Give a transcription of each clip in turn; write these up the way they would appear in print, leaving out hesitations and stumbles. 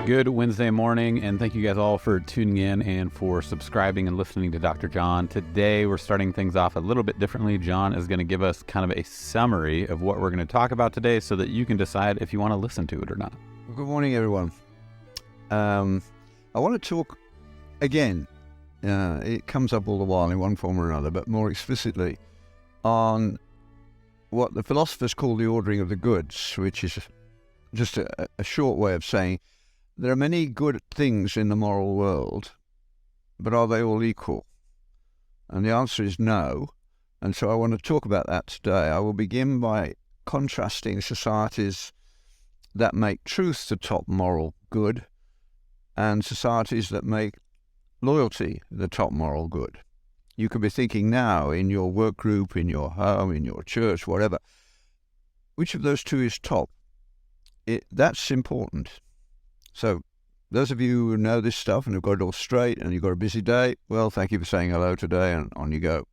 Good Wednesday morning, and thank you guys all for tuning in and for subscribing and listening to Dr. John. Today, we're starting things off a little bit differently. John is going to give us kind of a summary of what we're going to talk about today so that you can decide if you want to listen to it or not. Good morning, everyone. I want to talk again, it comes up all the while in one form or another, but more explicitly on what the philosophers call the ordering of the goods, which is just a short way of saying there are many good things in the moral world, but are they all equal? And the answer is no. And so I want to talk about that today. I will begin by contrasting societies that make truth the top moral good and societies that make loyalty the top moral good. You could be thinking now in your work group, in your home, in your church, whatever, which of those two is top? That's important. So those of you who know this stuff and have got it all straight and you've got a busy day, well, thank you for saying hello today, and on you go.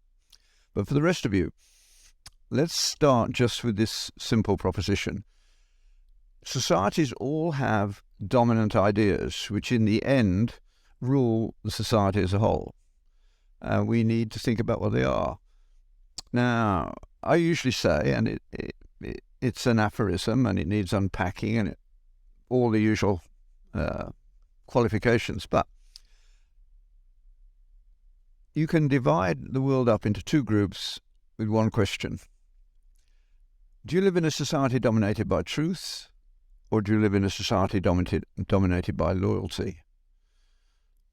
But for the rest of you, let's start just with this simple proposition. Societies all have dominant ideas, which in the end rule the society as a whole. We need to think about what they are. Now, I usually say, and it's an aphorism and it needs unpacking and all the usual qualifications, but you can divide the world up into two groups with one question. Do you live in a society dominated by truth, or do you live in a society dominated by loyalty?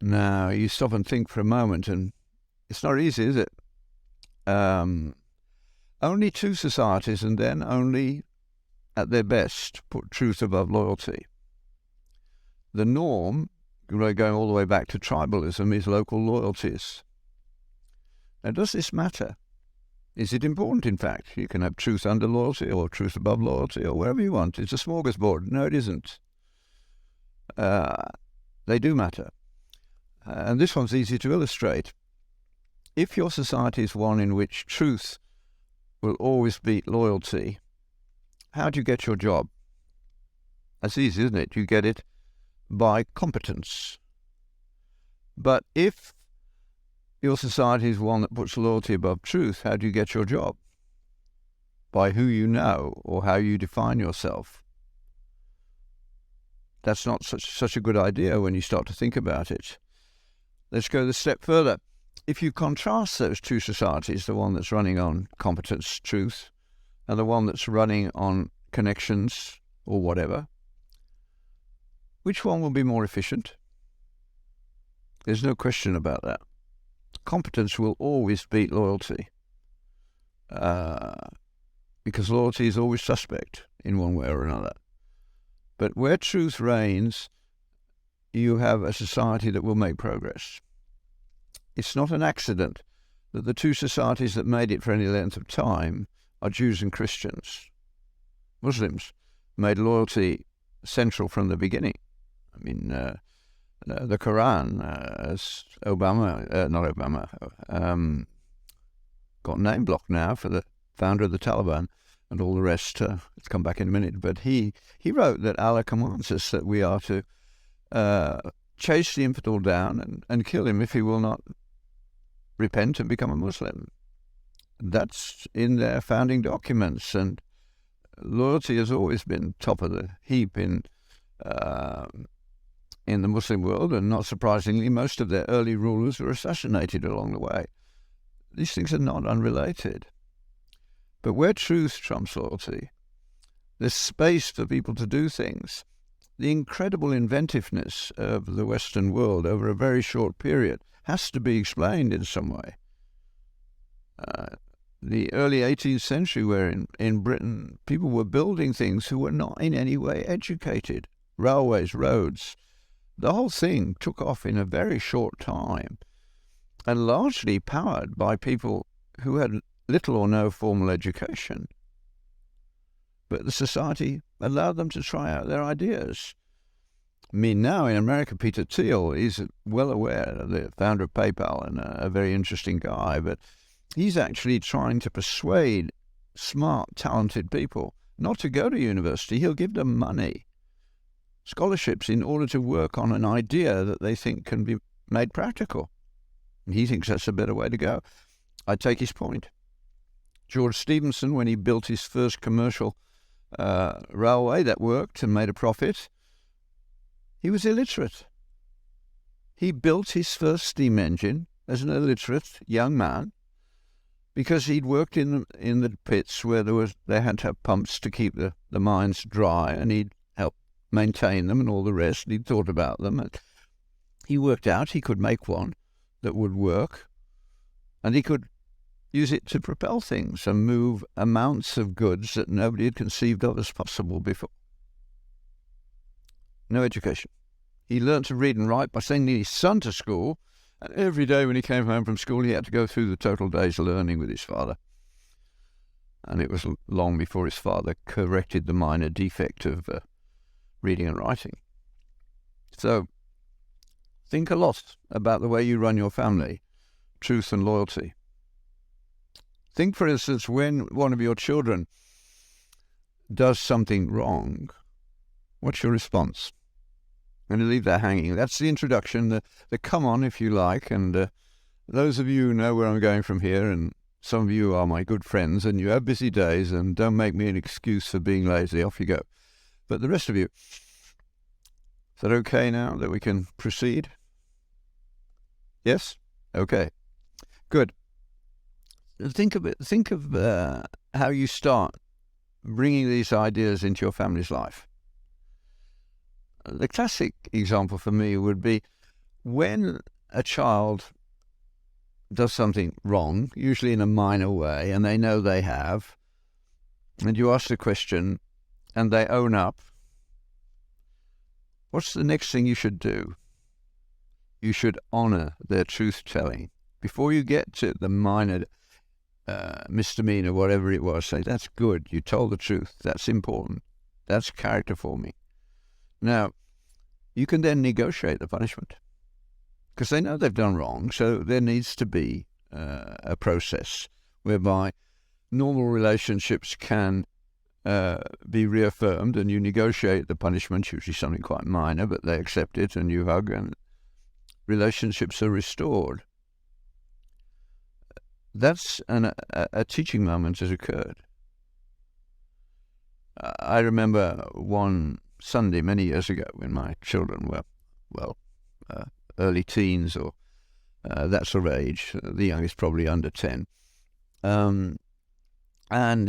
Now, you stop and think for a moment, and it's not easy, is it? Only two societies, and then only at their best, put truth above loyalty. The norm, going all the way back to tribalism, is local loyalties. Now, does this matter? Is it important, in fact? You can have truth under loyalty or truth above loyalty or wherever you want. It's a smorgasbord. No, it isn't. They do matter. And this one's easy to illustrate. If your society is one in which truth will always beat loyalty, how do you get your job? That's easy, isn't it? You get it by competence. But if your society is one that puts loyalty above truth, how do you get your job? By who you know or how you define yourself. That's not such a good idea when you start to think about it. Let's go a step further. If you contrast those two societies, the one that's running on competence, truth, and the one that's running on connections or whatever, which one will be more efficient? There's no question about that. Competence will always beat loyalty, because loyalty is always suspect in one way or another. But where truth reigns, you have a society that will make progress. It's not an accident that the two societies that made it for any length of time are Jews and Christians. Muslims made loyalty central from the beginning. I mean, the Quran, as got name blocked now for the founder of the Taliban and all the rest. Let's come back in a minute. But he wrote that Allah commands us that we are to chase the infidel down and kill him if he will not repent and become a Muslim. That's in their founding documents, and loyalty has always been top of the heap in the Muslim world, and not surprisingly, most of their early rulers were assassinated along the way. These things are not unrelated. But where truth trumps loyalty, there's space for people to do things. The incredible inventiveness of the Western world over a very short period has to be explained in some way. The early 18th century, where in Britain people were building things who were not in any way educated. Railways, roads, the whole thing took off in a very short time, and largely powered by people who had little or no formal education. But the society allowed them to try out their ideas. I mean, now in America, Peter Thiel is well aware, the founder of PayPal and a very interesting guy, but he's actually trying to persuade smart, talented people not to go to university. He'll give them money scholarships in order to work on an idea that they think can be made practical. And he thinks that's a better way to go. I take his point. George Stephenson, when he built his first commercial railway that worked and made a profit, he was illiterate. He built his first steam engine as an illiterate young man because he'd worked in the pits where they had to have pumps to keep the mines dry, and he'd helped maintain them and all the rest. He'd thought about them. And he worked out he could make one that would work, and he could use it to propel things and move amounts of goods that nobody had conceived of as possible before. No education. He learned to read and write by sending his son to school, and every day when he came home from school he had to go through the total day's learning with his father. And it was long before his father corrected the minor defect of reading and writing. So, think a lot about the way you run your family, truth and loyalty. Think, for instance, when one of your children does something wrong, what's your response? I'm going to leave that hanging. That's the introduction, the come on, if you like. And those of you who know where I'm going from here, and some of you are my good friends, and you have busy days, and don't make me an excuse for being lazy. Off you go. But the rest of you, is that okay now that we can proceed? Yes? Okay. Good. Think of it. Think of how you start bringing these ideas into your family's life. The classic example for me would be when a child does something wrong, usually in a minor way, and they know they have, and you ask the question, and they own up, what's the next thing you should do? You should honor their truth-telling. Before you get to the minor misdemeanor, whatever it was, say, that's good, you told the truth, that's important, that's character forming. Now, you can then negotiate the punishment because they know they've done wrong, so there needs to be a process whereby normal relationships can be reaffirmed, and you negotiate the punishment, usually something quite minor, but they accept it and you hug and relationships are restored. That's a teaching moment has occurred. I remember one Sunday many years ago when my children were, early teens or that sort of age, the youngest probably under 10. And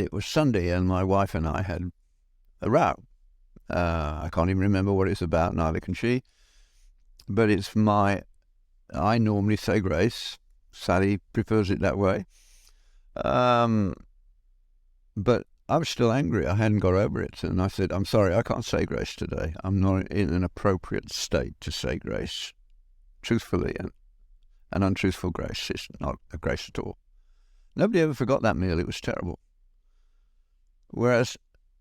it was Sunday and my wife and I had a row. I can't even remember what it's about, neither can she. But I normally say grace. Sally prefers it that way. But I was still angry. I hadn't got over it. And I said, I'm sorry, I can't say grace today. I'm not in an appropriate state to say grace. Truthfully, an untruthful grace is not a grace at all. Nobody ever forgot that meal. It was terrible. Whereas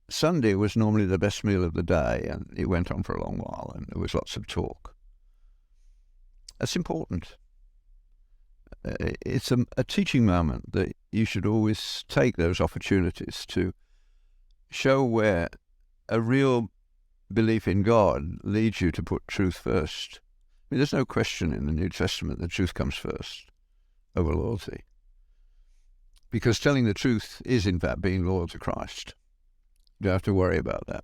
Sunday was normally the best meal of the day, and it went on for a long while, and there was lots of talk. That's important. It's a teaching moment that you should always take those opportunities to show where a real belief in God leads you to put truth first. I mean, there's no question in the New Testament that truth comes first over loyalty. Because telling the truth is, in fact, being loyal to Christ. You don't have to worry about that.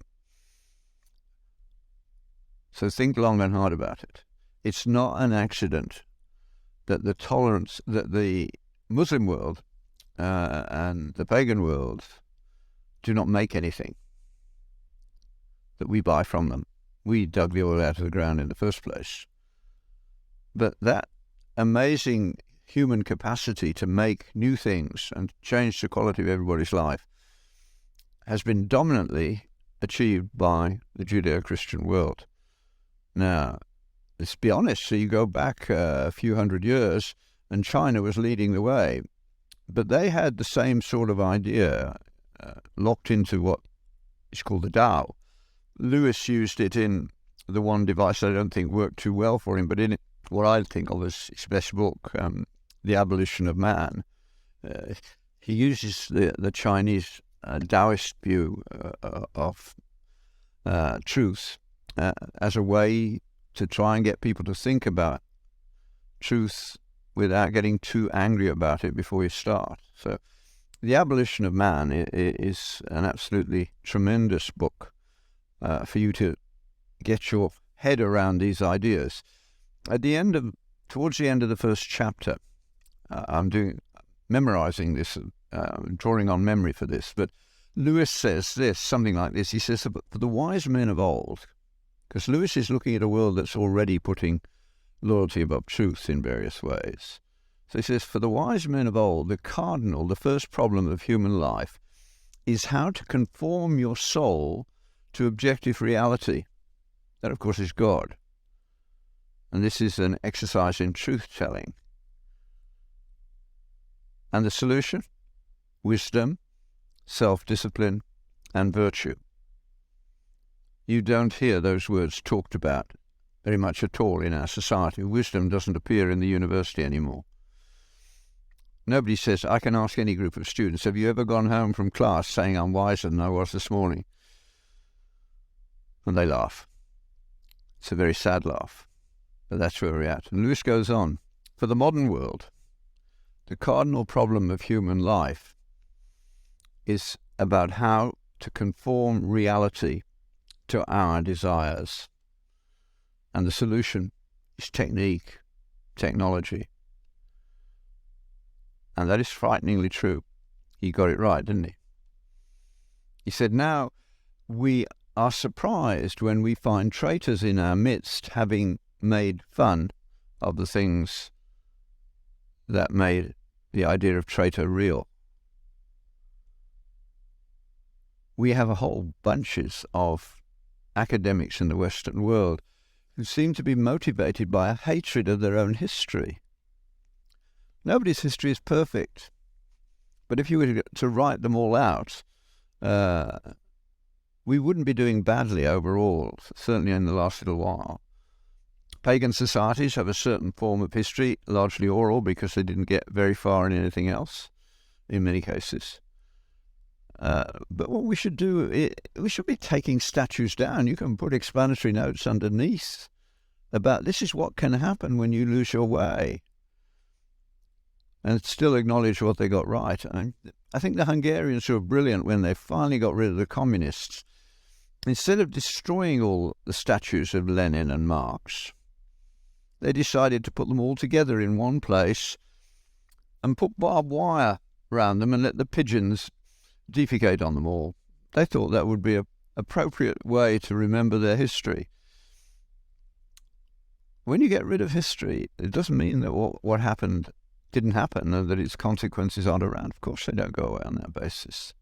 So think long and hard about it. It's not an accident that the tolerance that the Muslim world and the pagan world do not make anything that we buy from them. We dug the oil out of the ground in the first place. But that amazing human capacity to make new things and change the quality of everybody's life has been dominantly achieved by the Judeo-Christian world. Now, let's be honest, so you go back a few hundred years and China was leading the way, but they had the same sort of idea locked into what is called the Tao. Lewis used it in the one device I don't think worked too well for him, but in it, what I think of as his best book, The Abolition of Man, he uses the Chinese Taoist view of truth as a way to try and get people to think about truth without getting too angry about it before you start. So The Abolition of Man is an absolutely tremendous book for you to get your head around these ideas. Towards the end of the first chapter, I'm memorizing this, drawing on memory for this, but Lewis says something like this. He says, for the wise men of old, because Lewis is looking at a world that's already putting loyalty above truth in various ways. So he says, for the wise men of old, the first problem of human life is how to conform your soul to objective reality. That, of course, is God. And this is an exercise in truth-telling. And the solution? Wisdom, self-discipline, and virtue. You don't hear those words talked about very much at all in our society. Wisdom doesn't appear in the university anymore. Nobody says, I can ask any group of students, have you ever gone home from class saying I'm wiser than I was this morning? And they laugh. It's a very sad laugh, but that's where we're at. And Lewis goes on, for the modern world, the cardinal problem of human life is about how to conform reality to our desires. And the solution is technique, technology. And that is frighteningly true. He got it right, didn't he? He said, now we are surprised when we find traitors in our midst, having made fun of the things that made the idea of traitor real. We have a whole bunches of academics in the Western world who seem to be motivated by a hatred of their own history. Nobody's history is perfect, but if you were to write them all out, we wouldn't be doing badly overall, certainly in the last little while. Pagan societies have a certain form of history, largely oral, because they didn't get very far in anything else, in many cases. But what we should do, we should be taking statues down. You can put explanatory notes underneath about this is what can happen when you lose your way, and still acknowledge what they got right. I think the Hungarians were brilliant when they finally got rid of the communists. Instead of destroying all the statues of Lenin and Marx, they decided to put them all together in one place and put barbed wire around them and let the pigeons defecate on them all. They thought that would be an appropriate way to remember their history. When you get rid of history, it doesn't mean that what happened didn't happen and that its consequences aren't around. Of course they don't go away on that basis.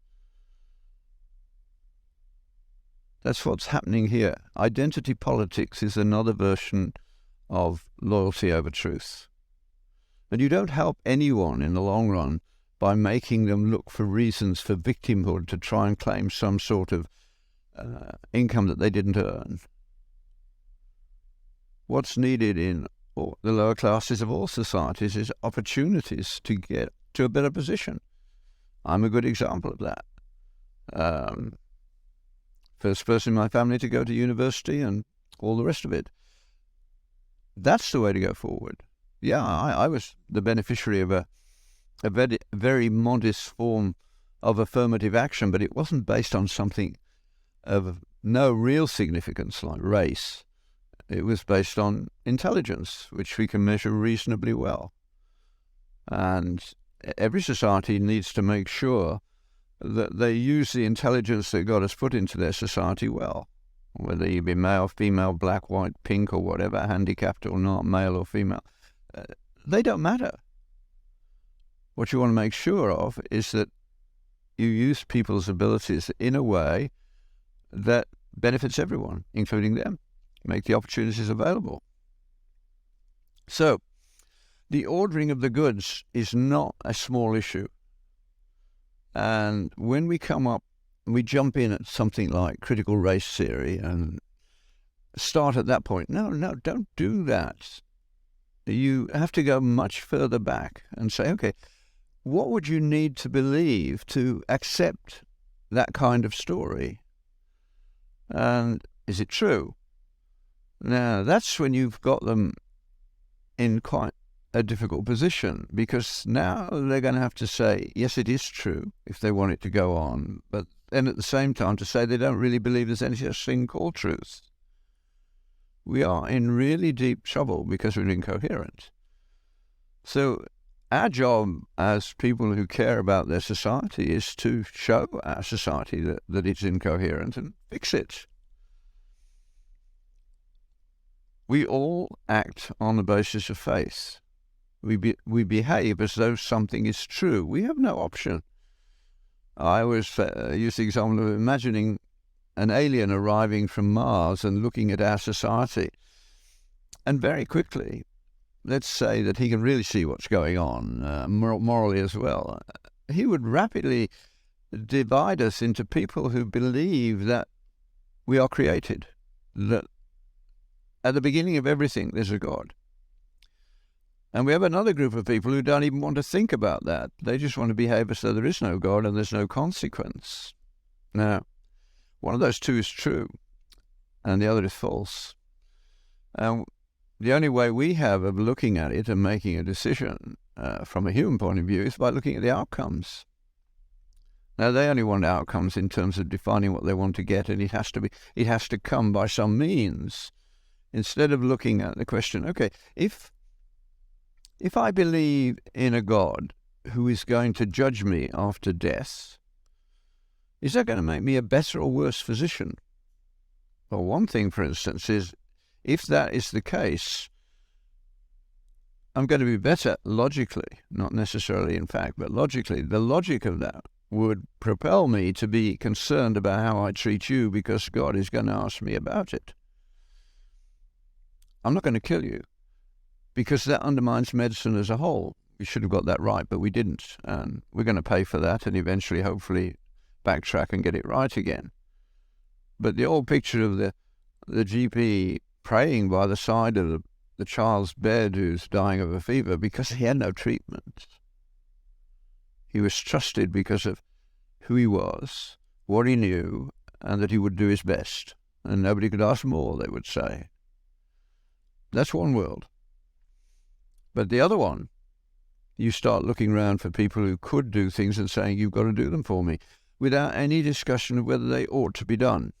That's what's happening here. Identity politics is another version of loyalty over truth. And you don't help anyone in the long run by making them look for reasons for victimhood to try and claim some sort of income that they didn't earn. What's needed in the lower classes of all societies is opportunities to get to a better position. I'm a good example of that. First person in my family to go to university and all the rest of it. That's the way to go forward. Yeah, I was the beneficiary of a very, very modest form of affirmative action, but it wasn't based on something of no real significance like race. It was based on intelligence, which we can measure reasonably well. And every society needs to make sure that they use the intelligence that God has put into their society well, whether you be male, female, black, white, pink, or whatever, handicapped or not, male or female. They don't matter. What you want to make sure of is that you use people's abilities in a way that benefits everyone, including them. Make the opportunities available. So, the ordering of the goods is not a small issue. And when we jump in at something like critical race theory and start at that point. No, don't do that. You have to go much further back and say, okay, what would you need to believe to accept that kind of story? And is it true? Now, that's when you've got them in quite a difficult position, because now they're going to have to say, yes, it is true, if they want it to go on, but then at the same time to say they don't really believe there's any such thing called truth. We are in really deep trouble because we're incoherent. So our job as people who care about their society is to show our society that it's incoherent and fix it. We all act on the basis of faith. We behave as though something is true. We have no option. I always use the example of imagining an alien arriving from Mars and looking at our society. And very quickly, let's say that he can really see what's going on, morally as well. He would rapidly divide us into people who believe that we are created, that at the beginning of everything there's a God. And we have another group of people who don't even want to think about that. They just want to behave as though there is no God and there's no consequence. Now, one of those two is true, and the other is false. And the only way we have of looking at it and making a decision from a human point of view is by looking at the outcomes. Now, they only want outcomes in terms of defining what they want to get, and it has to come by some means. Instead of looking at the question, okay, if I believe in a God who is going to judge me after death, is that going to make me a better or worse physician? Well, one thing, for instance, is if that is the case, I'm going to be better logically, not necessarily in fact, but logically. The logic of that would propel me to be concerned about how I treat you, because God is going to ask me about it. I'm not going to kill you, because that undermines medicine as a whole. We should have got that right, but we didn't. And we're going to pay for that and eventually, hopefully, backtrack and get it right again. But the old picture of the GP praying by the side of the child's bed who's dying of a fever because he had no treatment. He was trusted because of who he was, what he knew, and that he would do his best. And nobody could ask more, they would say. That's one world. But the other one, you start looking around for people who could do things and saying, you've got to do them for me, without any discussion of whether they ought to be done.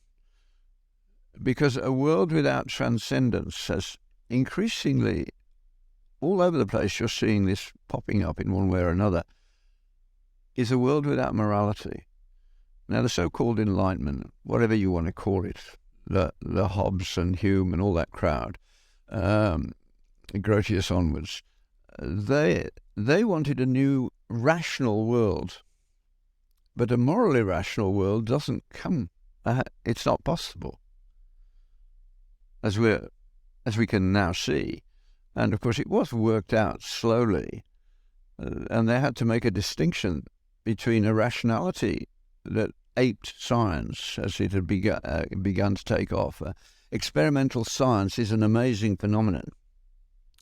Because a world without transcendence has increasingly, all over the place, you're seeing this popping up in one way or another, is a world without morality. Now, the so-called Enlightenment, whatever you want to call it, the Hobbes and Hume and all that crowd, Grotius onwards, they wanted a new rational world. But a morally rational world doesn't come. It's not possible, as we can now see. And of course, it was worked out slowly, and they had to make a distinction between a rationality that aped science as it had begun to take off. Experimental science is an amazing phenomenon.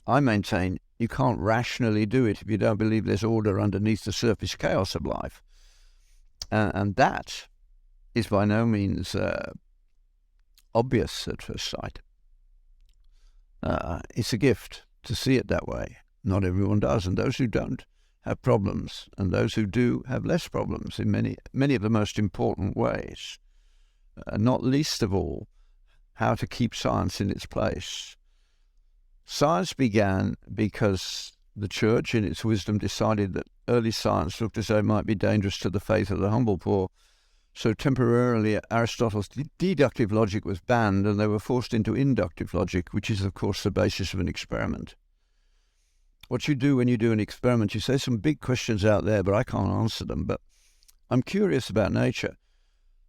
I maintain you can't rationally do it if you don't believe there's order underneath the surface chaos of life. And that is by no means obvious at first sight. It's a gift to see it that way. Not everyone does, and those who don't have problems, and those who do have less problems in many of the most important ways. Not least of all, how to keep science in its place. Science began because the church, in its wisdom, decided that early science looked as though it might be dangerous to the faith of the humble poor. So temporarily, Aristotle's deductive logic was banned, and they were forced into inductive logic, which is, of course, the basis of an experiment. What you do when you do an experiment, you say some big questions out there, but I can't answer them. But I'm curious about nature,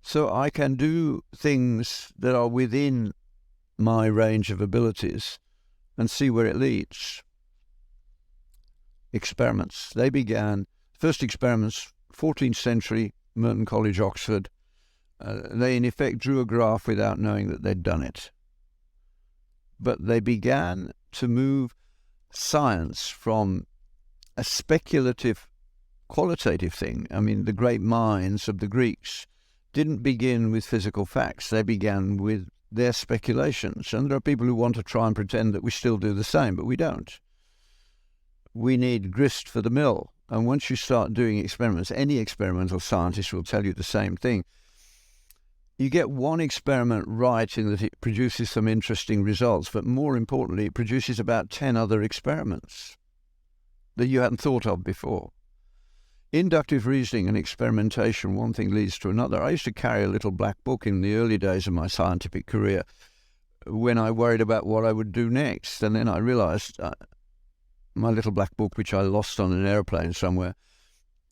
so I can do things that are within my range of abilities and see where it leads. Experiments. They began, first experiments, 14th century, Merton College, Oxford. They, in effect, drew a graph without knowing that they'd done it. But they began to move science from a speculative, qualitative thing. I mean, the great minds of the Greeks didn't begin with physical facts. They began with their speculations. And there are people who want to try and pretend that we still do the same, but we don't. We need grist for the mill. And once you start doing experiments, any experimental scientist will tell you the same thing. You get one experiment right in that it produces some interesting results, but more importantly, it produces about 10 other experiments that you hadn't thought of before. Inductive reasoning and experimentation, one thing leads to another. I used to carry a little black book in the early days of my scientific career when I worried about what I would do next. And then I realized my little black book, which I lost on an airplane somewhere,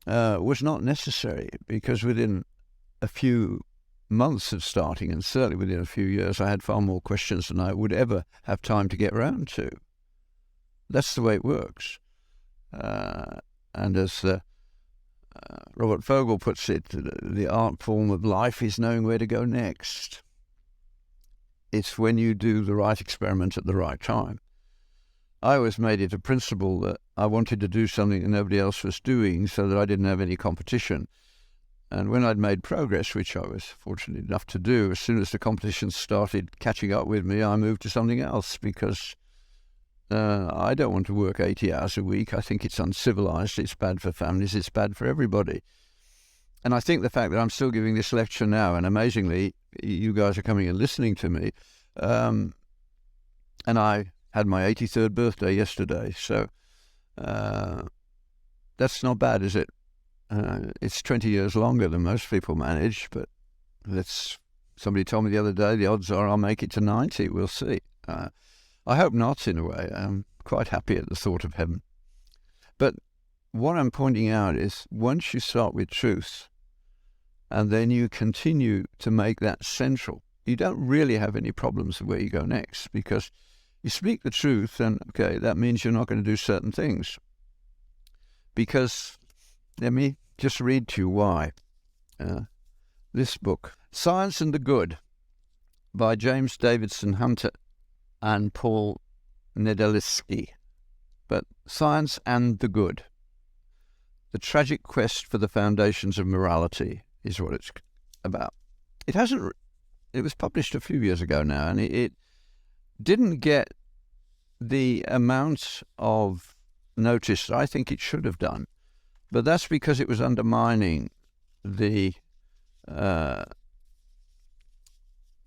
was not necessary, because within a few months of starting, and certainly within a few years, I had far more questions than I would ever have time to get round to. That's the way it works. And as Robert Vogel puts it, the art form of life is knowing where to go next. It's when you do the right experiment at the right time. I always made it a principle that I wanted to do something that nobody else was doing so that I didn't have any competition. And when I'd made progress, which I was fortunate enough to do, as soon as the competition started catching up with me, I moved to something else, because I don't want to work 80 hours a week. I think it's uncivilized, it's bad for families, it's bad for everybody. And I think the fact that I'm still giving this lecture now, and amazingly, you guys are coming and listening to me, and I had my 83rd birthday yesterday, so that's not bad, is it? It's 20 years longer than most people manage, but somebody told me the other day, the odds are I'll make it to 90. We'll see. I hope not, in a way. I'm quite happy at the thought of heaven. But what I'm pointing out is, once you start with truth, and then you continue to make that central, you don't really have any problems with where you go next, because you speak the truth, and okay, that means you're not going to do certain things. Because, let me just read to you why. This book, Science and the Good, by James Davidson Hunter and Paul Nedelinsky. But Science and the Good, the tragic quest for the foundations of morality, is what it's about. It was published a few years ago now, and it didn't get the amount of notice that I think it should have done. But that's because it was undermining the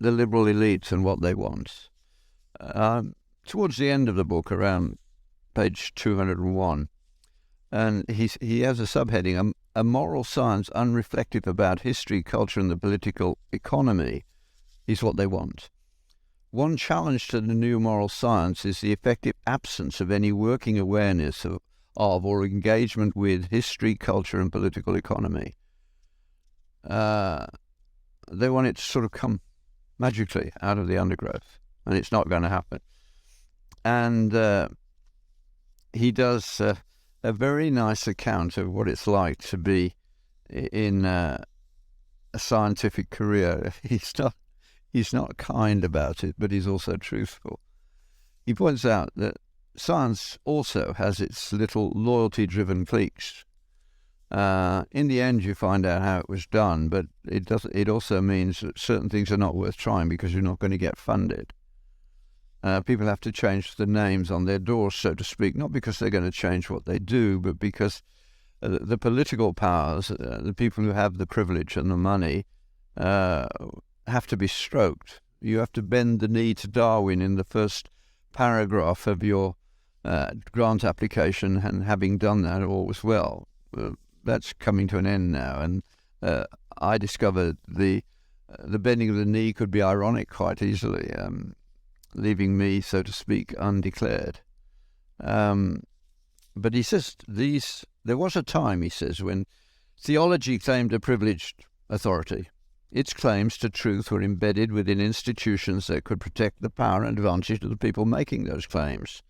liberal elites and what they want. Towards the end of the book, around page 201, and he has a subheading, a moral science unreflective about history, culture, and the political economy is what they want. One challenge to the new moral science is the effective absence of any working awareness of or engagement with history, culture, and political economy. They want it to sort of come magically out of the undergrowth, and it's not going to happen. And he does a very nice account of what it's like to be in a scientific career. He's not kind about it, but he's also truthful. He points out that science also has its little loyalty-driven cliques. In the end, you find out how it was done, but it also means that certain things are not worth trying because you're not going to get funded. People have to change the names on their doors, so to speak, not because they're going to change what they do, but because the political powers, the people who have the privilege and the money, have to be stroked. You have to bend the knee to Darwin in the first paragraph of your grant application, and having done that, all was well. That's coming to an end now, and I discovered the bending of the knee could be ironic quite easily, leaving me, so to speak, undeclared. But he says there was a time, he says, when theology claimed a privileged authority. Its claims to truth were embedded within institutions that could protect the power and advantage of the people making those claims.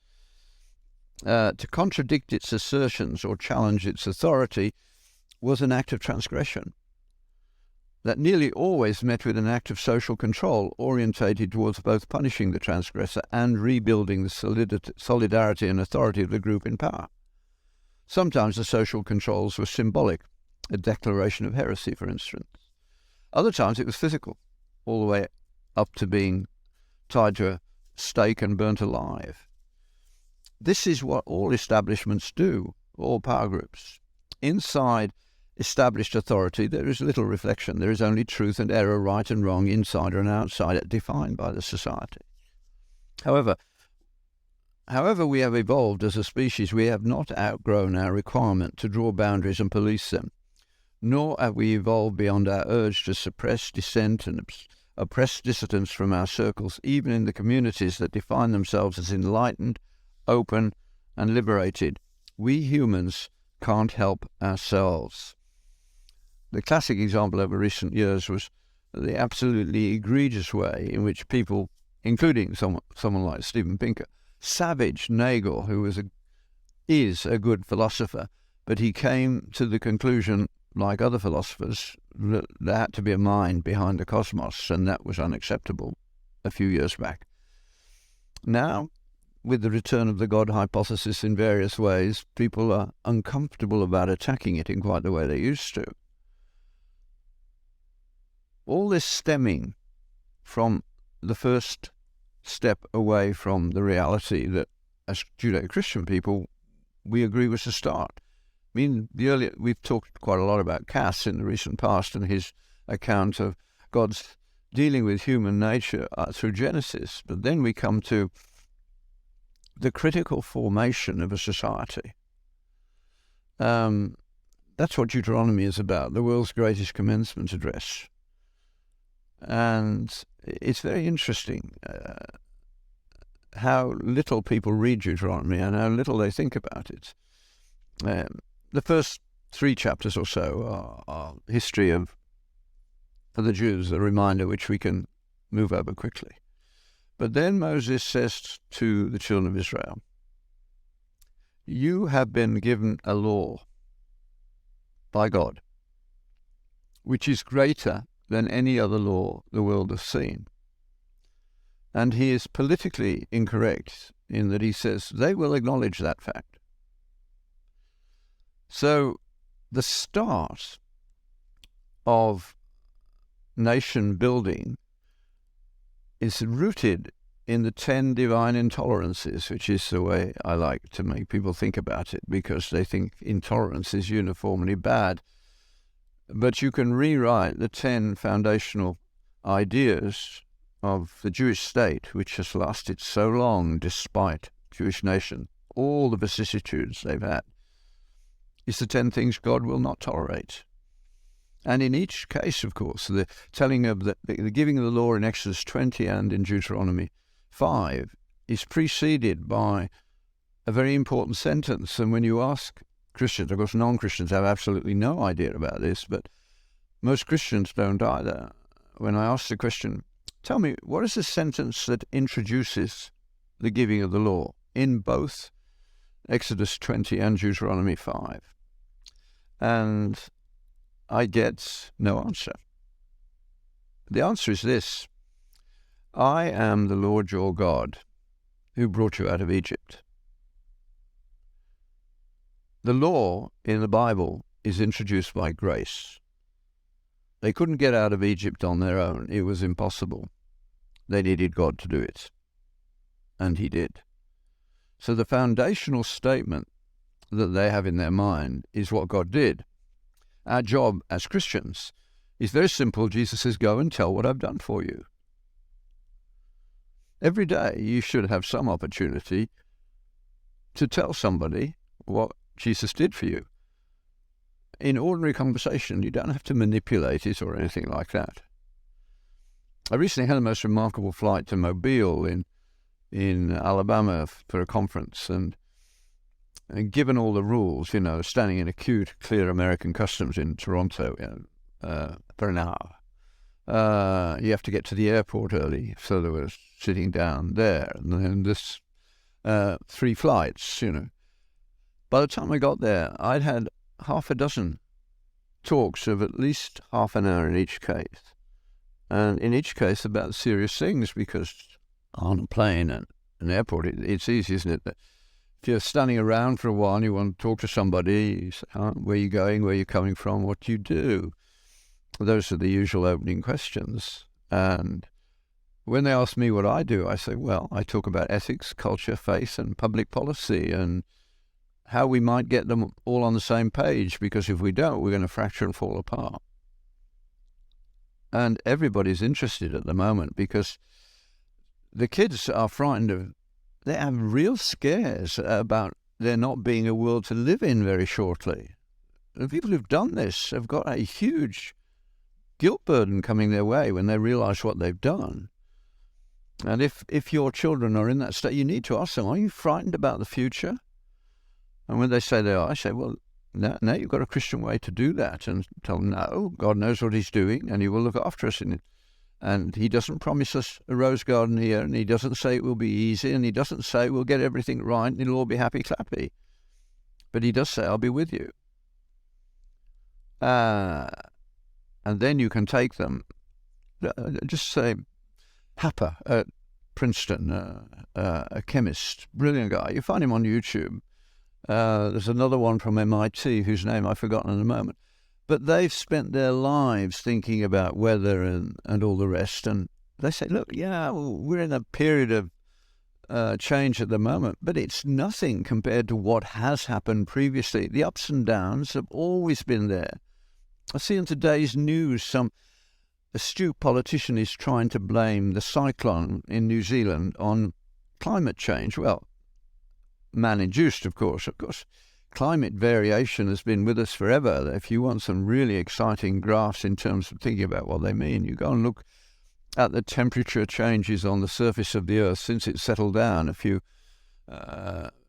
To contradict its assertions or challenge its authority was an act of transgression that nearly always met with an act of social control orientated towards both punishing the transgressor and rebuilding the solidarity and authority of the group in power. Sometimes the social controls were symbolic, a declaration of heresy, for instance. Other times it was physical, all the way up to being tied to a stake and burnt alive. This is what all establishments do, all power groups. Inside established authority, there is little reflection. There is only truth and error, right and wrong, insider and outsider, defined by the society. However, we have evolved as a species, we have not outgrown our requirement to draw boundaries and police them, nor have we evolved beyond our urge to suppress dissent and oppress dissidents from our circles, even in the communities that define themselves as enlightened, open, and liberated. We humans can't help ourselves. The classic example over recent years was the absolutely egregious way in which people, including someone like Steven Pinker, savaged Nagel, who is a good philosopher, but he came to the conclusion, like other philosophers, that there had to be a mind behind the cosmos, and that was unacceptable a few years back. Now, with the return of the God hypothesis in various ways, people are uncomfortable about attacking it in quite the way they used to. All this stemming from the first step away from the reality that, as Judeo-Christian people, we agree was the start. I mean, we've talked quite a lot about Cass in the recent past and his account of God's dealing with human nature through Genesis, but then we come to the critical formation of a society. That's what Deuteronomy is about, the world's greatest commencement address. And it's very interesting how little people read Deuteronomy and how little they think about it. The first 3 chapters or so are history for the Jews, a reminder which we can move over quickly. But then Moses says to the children of Israel, you have been given a law by God, which is greater than any other law the world has seen. And he is politically incorrect in that he says they will acknowledge that fact. So the start of nation building is rooted in the 10 divine intolerances, which is the way I like to make people think about it, because they think intolerance is uniformly bad. But you can rewrite the 10 foundational ideas of the Jewish state, which has lasted so long despite Jewish nation, all the vicissitudes they've had. It's the 10 things God will not tolerate. And in each case, of course, the telling of the giving of the law in Exodus 20 and in Deuteronomy 5 is preceded by a very important sentence. And when you ask Christians, of course non-Christians have absolutely no idea about this, but most Christians don't either. When I ask the question, tell me, what is the sentence that introduces the giving of the law in both Exodus 20 and Deuteronomy 5? And I get no answer. The answer is this: I am the Lord your God who brought you out of Egypt. The law in the Bible is introduced by grace. They couldn't get out of Egypt on their own. It was impossible. They needed God to do it. And he did. So the foundational statement that they have in their mind is what God did. Our job as Christians is very simple. Jesus says, go and tell what I've done for you. Every day you should have some opportunity to tell somebody what Jesus did for you. In ordinary conversation, you don't have to manipulate it or anything like that. I recently had the most remarkable flight to Mobile in Alabama for a conference, and given all the rules, standing in a queue to clear American customs in Toronto for an hour. You have to get to the airport early, so there was sitting down there, and then this 3 flights, By the time I got there, I'd had half a dozen talks of at least half an hour in each case. And in each case about serious things, because on a plane and an airport, it's easy, isn't it? That if you're standing around for a while and you want to talk to somebody, you say, where are you going, where are you coming from, what do you do? Those are the usual opening questions. And when they ask me what I do, I say, well, I talk about ethics, culture, faith, and public policy, and how we might get them all on the same page, because if we don't, we're going to fracture and fall apart. And everybody's interested at the moment, because the kids are frightened they have real scares about there not being a world to live in very shortly. The people who've done this have got a huge guilt burden coming their way when they realize what they've done. And if your children are in that state, you need to ask them, are you frightened about the future? And when they say they are, I say, well, now you've got a Christian way to do that, and tell them, no, God knows what he's doing, and he will look after us in it. And he doesn't promise us a rose garden here, and he doesn't say it will be easy, and he doesn't say we'll get everything right, and it'll all be happy-clappy. But he does say, I'll be with you. And then you can take them, just say, Happer at Princeton, a chemist, brilliant guy. You find him on YouTube. There's another one from MIT whose name I've forgotten in a moment. But they've spent their lives thinking about weather and all the rest. And they say, look, yeah, we're in a period of change at the moment, but it's nothing compared to what has happened previously. The ups and downs have always been there. I see in today's news some astute politician is trying to blame the cyclone in New Zealand on climate change. Well, man-induced, of course. Climate variation has been with us forever. If you want some really exciting graphs in terms of thinking about what they mean, you go and look at the temperature changes on the surface of the Earth since it settled down a few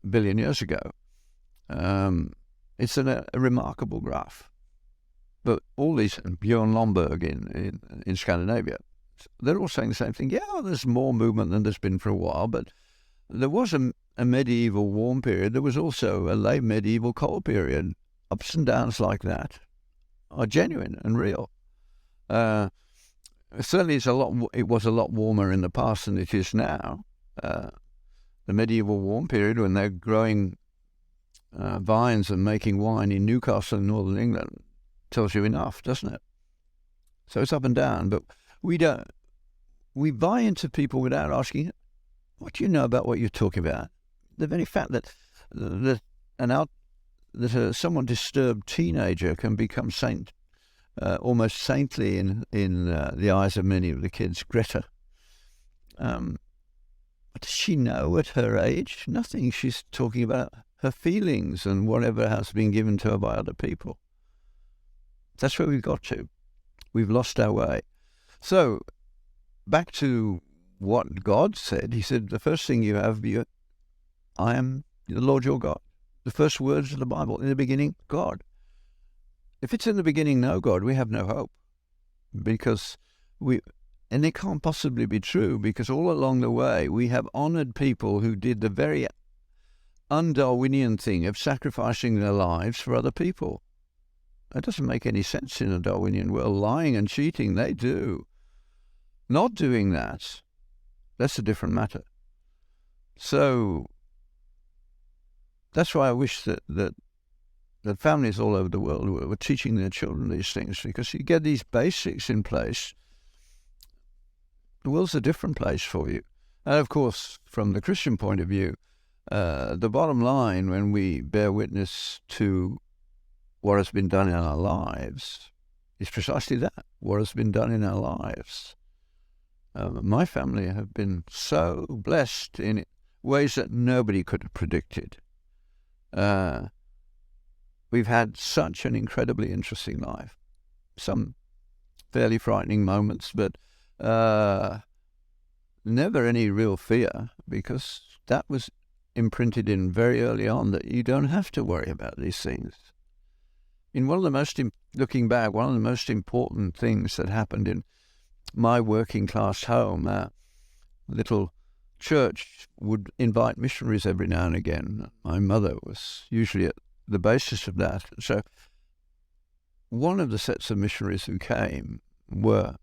billion years ago. It's a remarkable graph. But all these, Björn Lomborg in Scandinavia, they're all saying the same thing. Yeah, there's more movement than there's been for a while, but there was a medieval warm period. There was also a late medieval cold period. Ups and downs like that are genuine and real. Certainly, it was a lot warmer in the past than it is now. The medieval warm period, when they're growing vines and making wine in Newcastle in northern England, tells you enough, doesn't it? So it's up and down, but we buy into people without asking, what do you know about what you're talking about? The very fact that a somewhat disturbed teenager can become almost saintly in the eyes of many of the kids. Greta, what does she know at her age? Nothing. She's talking about her feelings and whatever has been given to her by other people. That's where we've got to. We've lost our way. So, back to what God said. He said, the first thing you have, I am the Lord your God. The first words of the Bible, in the beginning, God. If it's in the beginning, no God, we have no hope. And it can't possibly be true, because all along the way, we have honored people who did the very un-Darwinian thing of sacrificing their lives for other people. That doesn't make any sense in a Darwinian world. Lying and cheating, they do. Not doing that, that's a different matter. So that's why I wish that families all over the world were teaching their children these things, because you get these basics in place, the world's a different place for you. And of course, from the Christian point of view, the bottom line when we bear witness to what has been done in our lives is precisely that, what has been done in our lives. My family have been so blessed in ways that nobody could have predicted. We've had such an incredibly interesting life. Some fairly frightening moments, but never any real fear, because that was imprinted in very early on, that you don't have to worry about these things. Looking back, one of the most important things that happened in my working class home, a little church would invite missionaries every now and again. My mother was usually at the basis of that. So one of the sets of missionaries who came were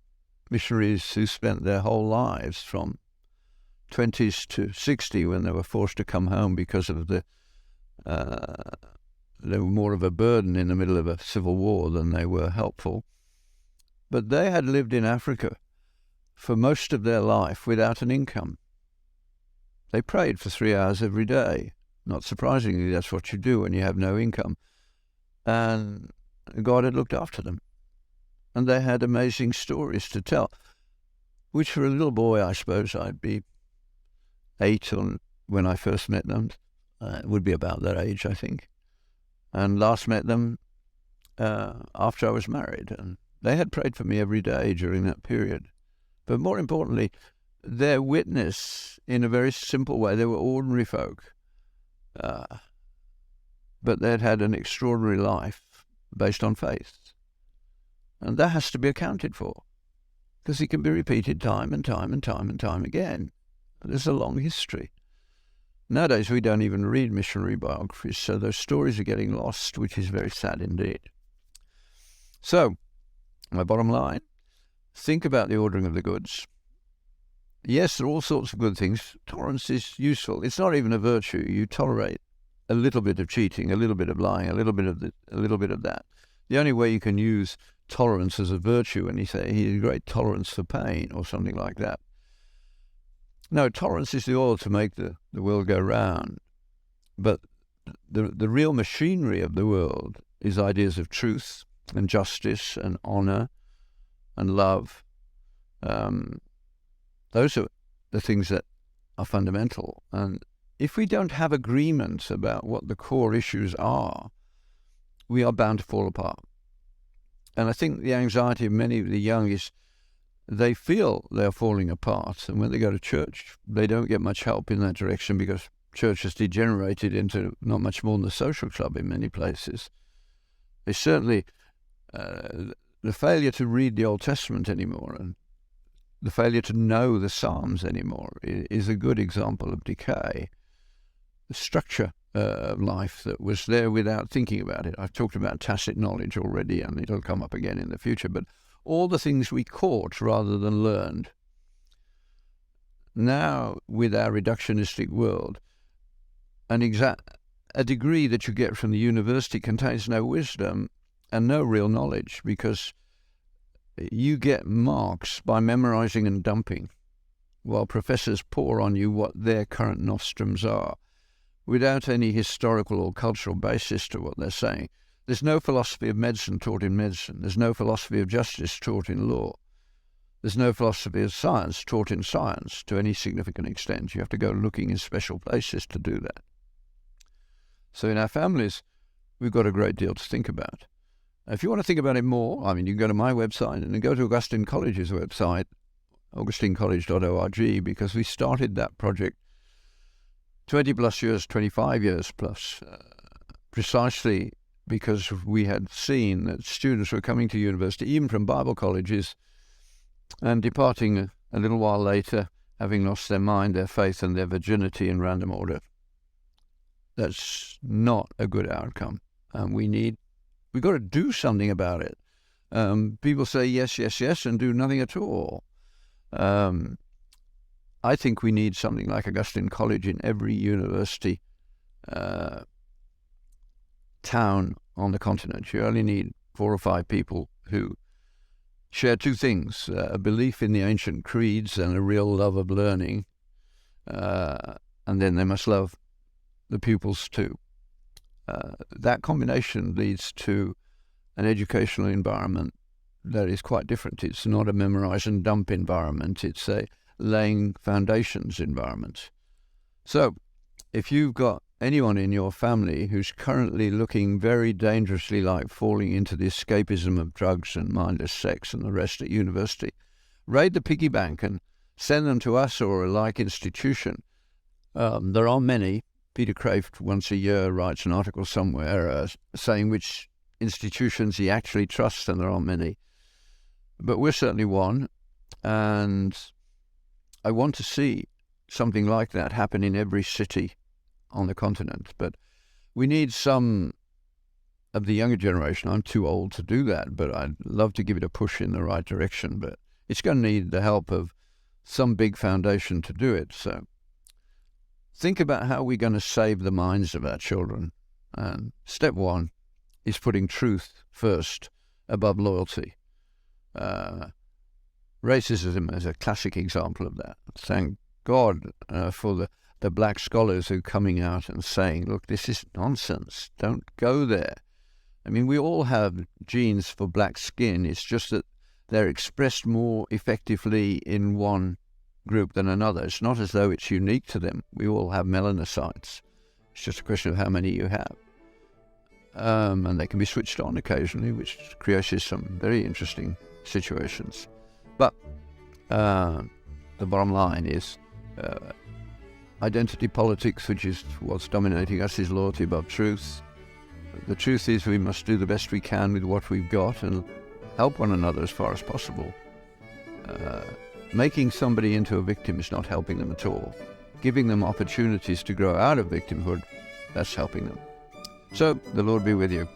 missionaries who spent their whole lives from 20s to 60, when they were forced to come home because of they were more of a burden in the middle of a civil war than they were helpful. But they had lived in Africa for most of their life without an income. They prayed for 3 hours every day. Not surprisingly, that's what you do when you have no income. And God had looked after them. And they had amazing stories to tell, which for a little boy, I suppose I'd be 8 when I first met them. It would be about that age, I think. And last met them after I was married. And they had prayed for me every day during that period. But more importantly, their witness in a very simple way. They were ordinary folk, but they'd had an extraordinary life based on faith. And that has to be accounted for, because it can be repeated time and time and time and time again. There's a long history. Nowadays, we don't even read missionary biographies, so those stories are getting lost, which is very sad indeed. So, my bottom line, think about the ordering of the goods. Yes, there are all sorts of good things. Tolerance is useful. It's not even a virtue. You tolerate a little bit of cheating, a little bit of lying, a little bit of that. The only way you can use tolerance as a virtue, and you say he had great tolerance for pain or something like that. No, tolerance is the oil to make the world go round. But the real machinery of the world is ideas of truth and justice and honor and love. Those are the things that are fundamental. And if we don't have agreement about what the core issues are, we are bound to fall apart. And I think the anxiety of many of the young is they feel they're falling apart. And when they go to church, they don't get much help in that direction, because church has degenerated into not much more than a social club in many places. It's certainly the failure to read the Old Testament anymore, and the failure to know the Psalms anymore, is a good example of decay. The structure of life that was there without thinking about it. I've talked about tacit knowledge already, and it'll come up again in the future, but all the things we caught rather than learned. Now, with our reductionistic world, a degree that you get from the university contains no wisdom and no real knowledge, because you get marks by memorizing and dumping, while professors pour on you what their current nostrums are, without any historical or cultural basis to what they're saying. There's no philosophy of medicine taught in medicine. There's no philosophy of justice taught in law. There's no philosophy of science taught in science to any significant extent. You have to go looking in special places to do that. So in our families, we've got a great deal to think about. If you want to think about it more, you can go to my website and then go to Augustine College's website, augustinecollege.org, because we started that project 20 plus years, 25 years plus, precisely because we had seen that students were coming to university, even from Bible colleges, and departing a little while later, having lost their mind, their faith, and their virginity in random order. That's not a good outcome. We've got to do something about it. People say yes, yes, yes, and do nothing at all. I think we need something like Augustine College in every university town on the continent. You only need 4 or 5 people who share 2 things, a belief in the ancient creeds and a real love of learning, and then they must love the pupils too. That combination leads to an educational environment that is quite different. It's not a memorize and dump environment. It's a laying foundations environment. So if you've got anyone in your family who's currently looking very dangerously like falling into the escapism of drugs and mindless sex and the rest at university, raid the piggy bank and send them to us or a like institution. There are many. Peter Kraft once a year writes an article somewhere saying which institutions he actually trusts, and there aren't many. But we're certainly one, and I want to see something like that happen in every city on the continent. But we need some of the younger generation. I'm too old to do that, but I'd love to give it a push in the right direction. But it's going to need the help of some big foundation to do it. So think about how we're going to save the minds of our children. And step 1 is putting truth first above loyalty. Racism is a classic example of that. Thank God for the black scholars who are coming out and saying, look, this is nonsense. Don't go there. I mean, we all have genes for black skin. It's just that they're expressed more effectively in one group than another. It's not as though it's unique to them. We all have melanocytes. It's just a question of how many you have. And they can be switched on occasionally, which creates some very interesting situations. But the bottom line is identity politics, which is what's dominating us, is loyalty above truth. The truth is we must do the best we can with what we've got and help one another as far as possible. Making somebody into a victim is not helping them at all. Giving them opportunities to grow out of victimhood, that's helping them. So, the Lord be with you.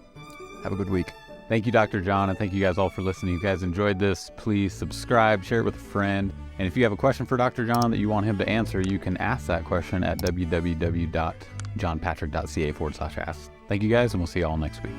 Have a good week. Thank you, Dr. John, and thank you guys all for listening. If you guys enjoyed this, please subscribe, share it with a friend. And if you have a question for Dr. John that you want him to answer, you can ask that question at www.johnpatrick.ca/ask. Thank you guys, and we'll see you all next week.